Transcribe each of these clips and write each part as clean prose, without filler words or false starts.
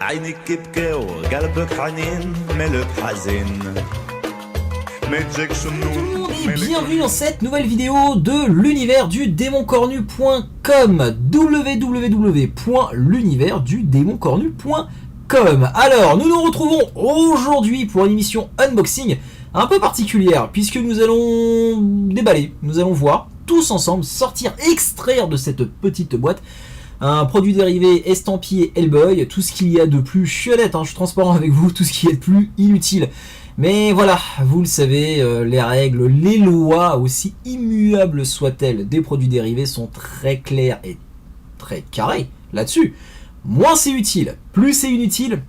عينك يبكي وقلبك حنين ملك حزين ميتك شنون Et bienvenue dans cette nouvelle vidéo de l'univers du démoncornu.com www.l'universdudémoncornu.com. Alors, nous nous retrouvons aujourd'hui pour une émission unboxing un peu particulière, puisque nous allons déballer, nous allons voir, tous ensemble, extraire de cette petite boîte un produit dérivé estampillé Hellboy, tout ce qu'il y a de plus, je suis honnête, je suis transparent avec vous, tout ce qui est de plus inutile. Mais voilà, vous le savez, les règles, les lois, aussi immuables soient-elles, des produits dérivés sont très claires et très carrées là-dessus. Moins c'est utile, plus c'est inutile,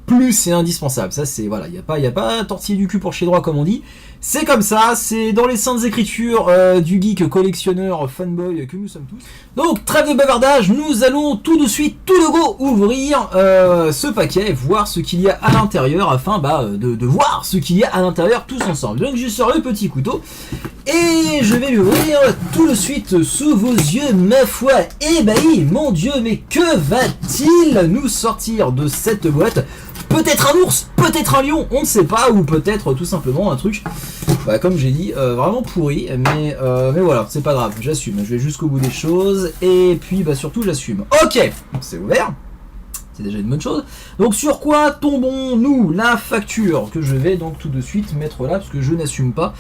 plus c'est indispensable. Ça c'est, voilà, il n'y a pas à tortiller du cul pour chez droit comme on dit. C'est comme ça, c'est dans les saintes écritures du geek collectionneur fanboy que nous sommes tous. Donc trêve de bavardage, nous allons tout de suite, tout de go, ouvrir ce paquet, voir ce qu'il y a à l'intérieur, afin de voir ce qu'il y a à l'intérieur tous ensemble. Donc je sors le petit couteau, et je vais l'ouvrir tout de suite sous vos yeux, ma foi ébahis. Mon Dieu, mais que va-t-il nous sortir de cette boîte? Peut-être un ours, peut-être un lion, on ne sait pas, ou peut-être tout simplement un truc, comme j'ai dit, vraiment pourri, mais voilà, c'est pas grave, j'assume, je vais jusqu'au bout des choses, et puis surtout j'assume. Ok, c'est ouvert, c'est déjà une bonne chose. Donc sur quoi tombons-nous? La facture, que je vais donc tout de suite mettre là, parce que je n'assume pas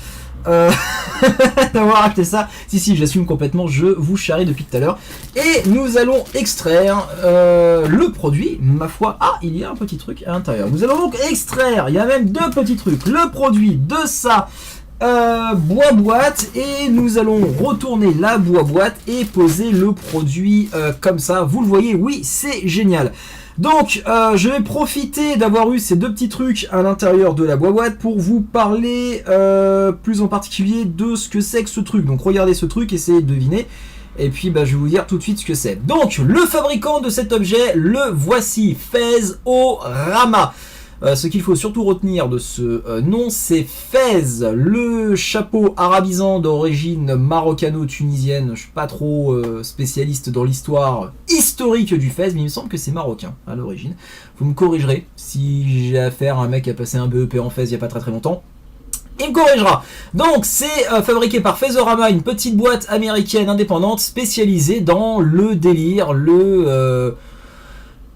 d'avoir acheté ça. Si, j'assume complètement, je vous charrie depuis tout à l'heure. Et nous allons extraire le produit, ma foi. Ah, il y a un petit truc à l'intérieur. Nous allons donc extraire, il y a même deux petits trucs, le produit de sa boîte, et nous allons retourner la boîte et poser le produit comme ça. Vous le voyez, oui, c'est génial. Donc, je vais profiter d'avoir eu ces deux petits trucs à l'intérieur de la boîte pour vous parler plus en particulier de ce que c'est que ce truc. Donc, regardez ce truc, essayez de deviner. Et puis, je vais vous dire tout de suite ce que c'est. Donc, le fabricant de cet objet, le voici, Fez-O-Rama. Ce qu'il faut surtout retenir de ce nom, c'est Fez, le chapeau arabisant d'origine maroccano-tunisienne. Je suis pas trop spécialiste dans l'histoire historique du Fez, mais il me semble que c'est marocain à l'origine. Vous me corrigerez si j'ai affaire à un mec qui a passé un BEP en Fez il y a pas très longtemps. Il me corrigera. Donc c'est fabriqué par Fez-O-Rama, une petite boîte américaine indépendante spécialisée dans le délire,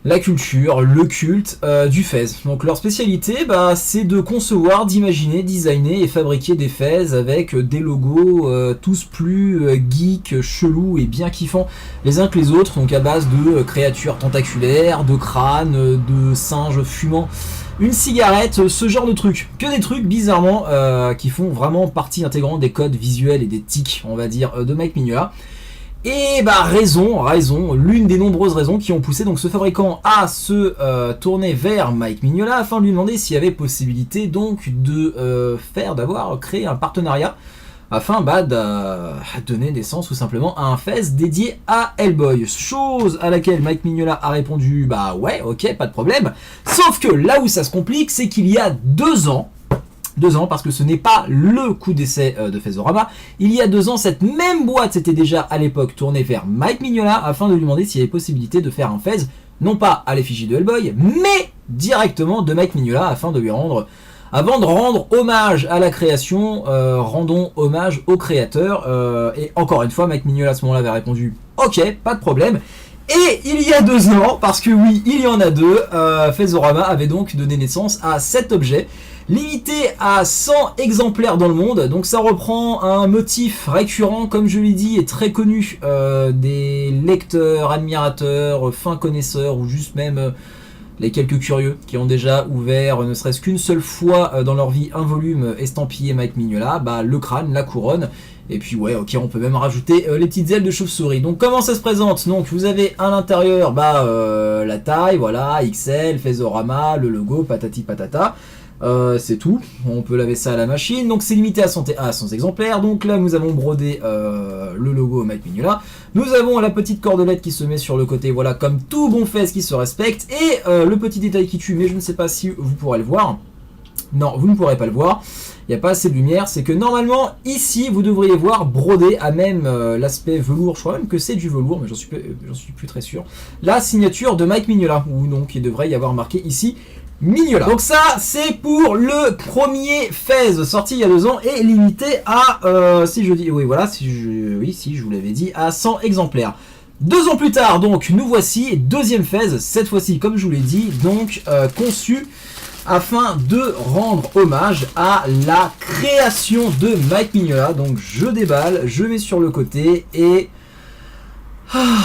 la culture, le culte du Fez. Donc leur spécialité, c'est de concevoir, d'imaginer, designer et fabriquer des Fez avec des logos tous plus geeks, chelous et bien kiffants les uns que les autres, donc à base de créatures tentaculaires, de crânes, de singes fumants, une cigarette, ce genre de trucs. Que des trucs bizarrement qui font vraiment partie intégrante des codes visuels et des tics, on va dire, de Mike Mignola. Et raison, l'une des nombreuses raisons qui ont poussé donc ce fabricant à se tourner vers Mike Mignola afin de lui demander s'il y avait possibilité donc de créer un partenariat afin de donner naissance tout simplement à un Fez dédié à Hellboy. Chose à laquelle Mike Mignola a répondu ouais, ok, pas de problème. Sauf que là où ça se complique, c'est qu'il y a 2 ans, parce que ce n'est pas le coup d'essai de Fez-O-Rama. Il y a 2 ans, cette même boîte s'était déjà à l'époque tournée vers Mike Mignola afin de lui demander s'il y avait possibilité de faire un Fez, non pas à l'effigie de Hellboy, mais directement de Mike Mignola afin de lui rendre, avant de rendre hommage à la création, rendons hommage au créateur. Et encore une fois, Mike Mignola à ce moment-là avait répondu ok, pas de problème. Et il y a 2 ans, parce que oui, il y en a 2, Fez-O-Rama avait donc donné naissance à cet objet, limité à 100 exemplaires dans le monde. Donc ça reprend un motif récurrent, comme je l'ai dit, et très connu des lecteurs, admirateurs, fins connaisseurs, ou juste même les quelques curieux qui ont déjà ouvert ne serait-ce qu'une seule fois dans leur vie un volume estampillé Mike Mignola, le crâne, la couronne. Et puis ouais, ok, on peut même rajouter les petites ailes de chauve-souris. Donc comment ça se présente? Donc vous avez à l'intérieur la taille, voilà, XL, Fez-O-Rama, le logo, patati patata. C'est tout, on peut laver ça à la machine. Donc c'est limité à 100 exemplaires. Donc là nous avons brodé le logo Mike Mignola. Nous avons la petite cordelette qui se met sur le côté, voilà, comme tout bon Fez qui se respecte. Et le petit détail qui tue, mais je ne sais pas si vous pourrez le voir, non, vous ne pourrez pas le voir. Il n'y a pas assez de lumière. C'est que normalement, ici, vous devriez voir brodé à même l'aspect velours. Je crois même que c'est du velours, mais j'en suis plus très sûr. La signature de Mike Mignola, ou donc il devrait y avoir marqué ici Mignola. Donc ça, c'est pour le premier Fez, sorti il y a 2 ans et limité à, si je vous l'avais dit, à 100 exemplaires. 2 ans plus tard, donc, nous voici, deuxième Fez, cette fois-ci, comme je vous l'ai dit, donc conçu afin de rendre hommage à la création de Mike Mignola. Donc je déballe, je mets sur le côté et... Ah,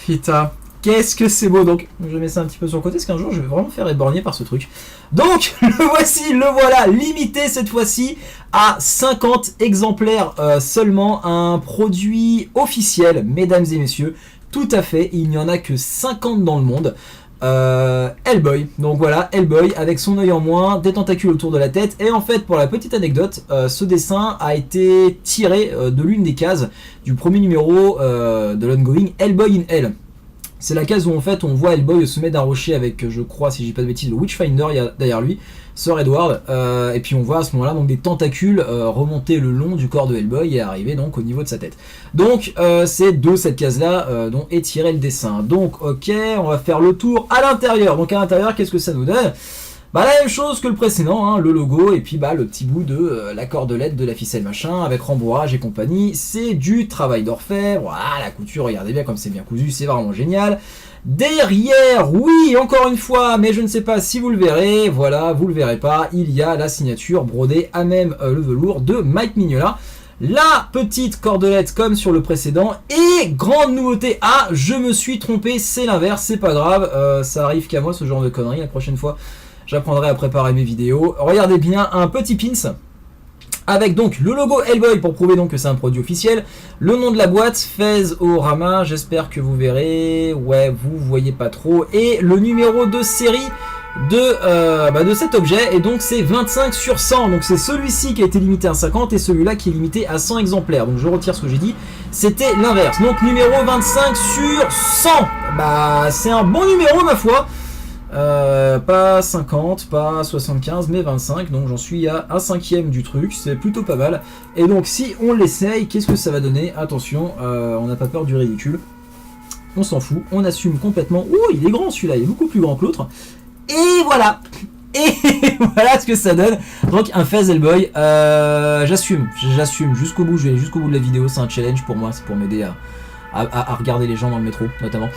putain, qu'est-ce que c'est beau. Donc je mets ça un petit peu sur le côté parce qu'un jour je vais vraiment faire éborgner par ce truc. Donc le voilà, limité cette fois-ci à 50 exemplaires seulement. Un produit officiel, mesdames et messieurs. Tout à fait, il n'y en a que 50 dans le monde. Hellboy, donc voilà, Hellboy avec son œil en moins, des tentacules autour de la tête. Et en fait, pour la petite anecdote, ce dessin a été tiré de l'une des cases du premier numéro de l'ongoing Hellboy in Hell. C'est la case où en fait on voit Hellboy au sommet d'un rocher avec, je crois, si je dis pas de bêtises, le Witchfinder derrière lui, Sir Edward, et puis on voit à ce moment-là donc des tentacules remonter le long du corps de Hellboy et arriver donc au niveau de sa tête. Donc c'est de cette case-là dont est tiré le dessin. Donc ok, on va faire le tour à l'intérieur. Donc à l'intérieur, qu'est-ce que ça nous donne? Bah la même chose que le précédent, hein, le logo et puis bah le petit bout de la cordelette de la ficelle machin avec rembourrage et compagnie. C'est du travail d'orfèvre. Voilà, la couture, regardez bien comme c'est bien cousu, c'est vraiment génial. Derrière, oui, encore une fois, mais je ne sais pas si vous le verrez, voilà, vous le verrez pas, il y a la signature brodée à même le velours de Mike Mignola. La petite cordelette comme sur le précédent. Et grande nouveauté, ah, je me suis trompé, c'est l'inverse, c'est pas grave, ça arrive qu'à moi ce genre de conneries, la prochaine fois j'apprendrai à préparer mes vidéos. Regardez bien, un petit pins avec donc le logo Hellboy pour prouver donc que c'est un produit officiel. Le nom de la boîte, Fez-O-Rama, j'espère que vous verrez. Ouais, vous voyez pas trop. Et le numéro de série de cet objet. Et donc c'est 25 sur 100. Donc c'est celui-ci qui a été limité à 50 et celui-là qui est limité à 100 exemplaires. Donc je retire ce que j'ai dit. C'était l'inverse. Donc numéro 25 sur 100. Bah c'est un bon numéro ma foi. Pas 50, pas 75, mais 25, donc j'en suis à un cinquième du truc, c'est plutôt pas mal. Et donc si on l'essaye, qu'est-ce que ça va donner? Attention, on n'a pas peur du ridicule, on s'en fout, on assume complètement. Ouh, il est grand celui-là, il est beaucoup plus grand que l'autre. Et voilà. Et voilà ce que ça donne. Donc un Fez Hellboy, j'assume jusqu'au bout, je vais aller jusqu'au bout de la vidéo, c'est un challenge pour moi, c'est pour m'aider à regarder les gens dans le métro notamment.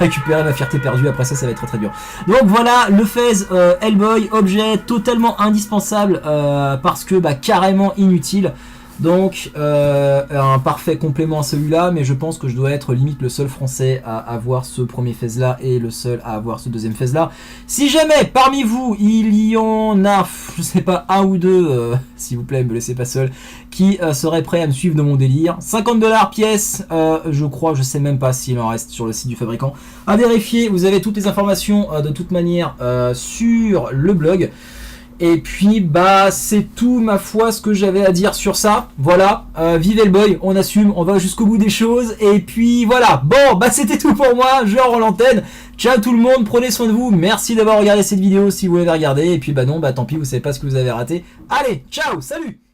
Récupérer ma fierté perdue, après ça va être très très dur. Donc voilà le Fez Hellboy, objet totalement indispensable parce que carrément inutile. Donc un parfait complément à celui-là, mais je pense que je dois être limite le seul français à avoir ce premier Fez là et le seul à avoir ce deuxième Fez là. Si jamais parmi vous il y en a, je sais pas, un ou deux, s'il vous plaît, me laissez pas seul, qui serait prêt à me suivre de mon délire. 50$ pièce, je crois, je sais même pas s'il en reste sur le site du fabricant. À vérifier, vous avez toutes les informations de toute manière sur le blog. Et puis c'est tout ma foi ce que j'avais à dire sur ça. Voilà, vive Hellboy, on assume, on va jusqu'au bout des choses. Et puis voilà, bon c'était tout pour moi, je rends l'antenne. Ciao tout le monde, prenez soin de vous, merci d'avoir regardé cette vidéo si vous l'avez regardée. Et puis non, tant pis, vous savez pas ce que vous avez raté. Allez, ciao, salut.